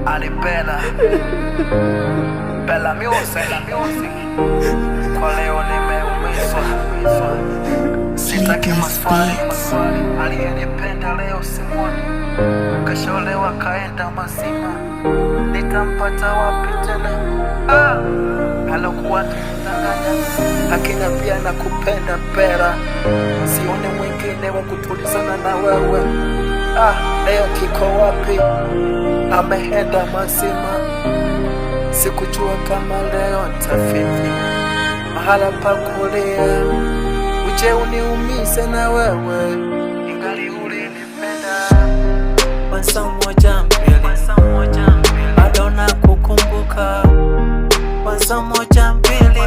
Ali Bella music. Kwa leo nimeumizwa, sitaki maswali. Aliyenipenda leo simwoni, kasholewa kaenda mazima. Nitampata wapi tena? Alokuwa akimdanganya, lakini pia nakupenda Bella. Sione mwingine wa kutulizana na wewe. Leo kiko wapi? Ameenda mazima. Sikujua kama leo tafiti mahala pa kulia, uje uniumize na wewe, ingali ulinipenda. Kwanza moja mbili, bado nakukumbuka. Kwanza moja mbili,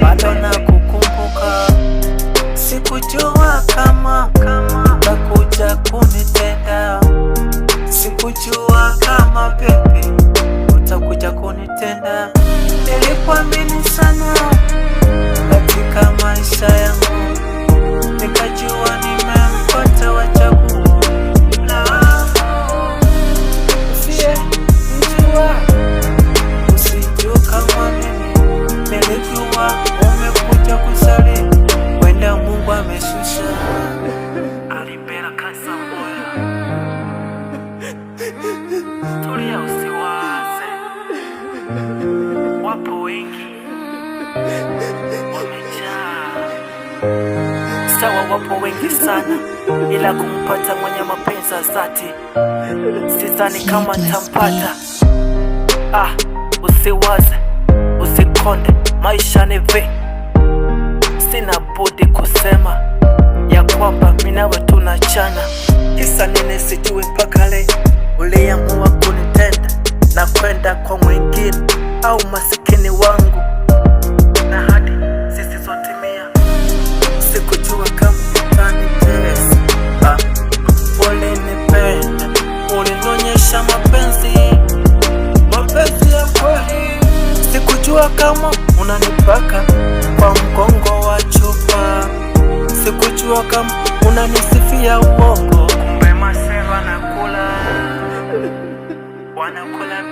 bado nakukumbuka. Sikujua kama utakuja kunitenda. Sikujua kama baby utakuja kunitenda. Nilikuamini sana katika maisha yangu, nikajua nimempata wa chaguo langu. Usijua kama mimi nilijua umekuja kusali, wenda Mungu ameshusha. Alibera kasa moya, tulia usiwaze. Wapo wengi wamejaa, sawa, wapo wengi sana, ila kumpata mwenye mapenzi ya dhati sidhani kama nitampata. Usiwaze, usikonde, maisha ni sina budi kusema ya kwamba mimi nawe tunachana. Kisa nini sijui mpaka leo uliamua kunitenda na kwenda kwa mwingine, au masikini wangu na hadi zisizotimia. Sikujua kama utanitesa. Ulinipenda, ulinionyesha mapenzi ya kweli. Sikujua kama unanipaka kwa mgongo wa chupa. Sikujua kama unanisifia uongo, kumbe masera wanakula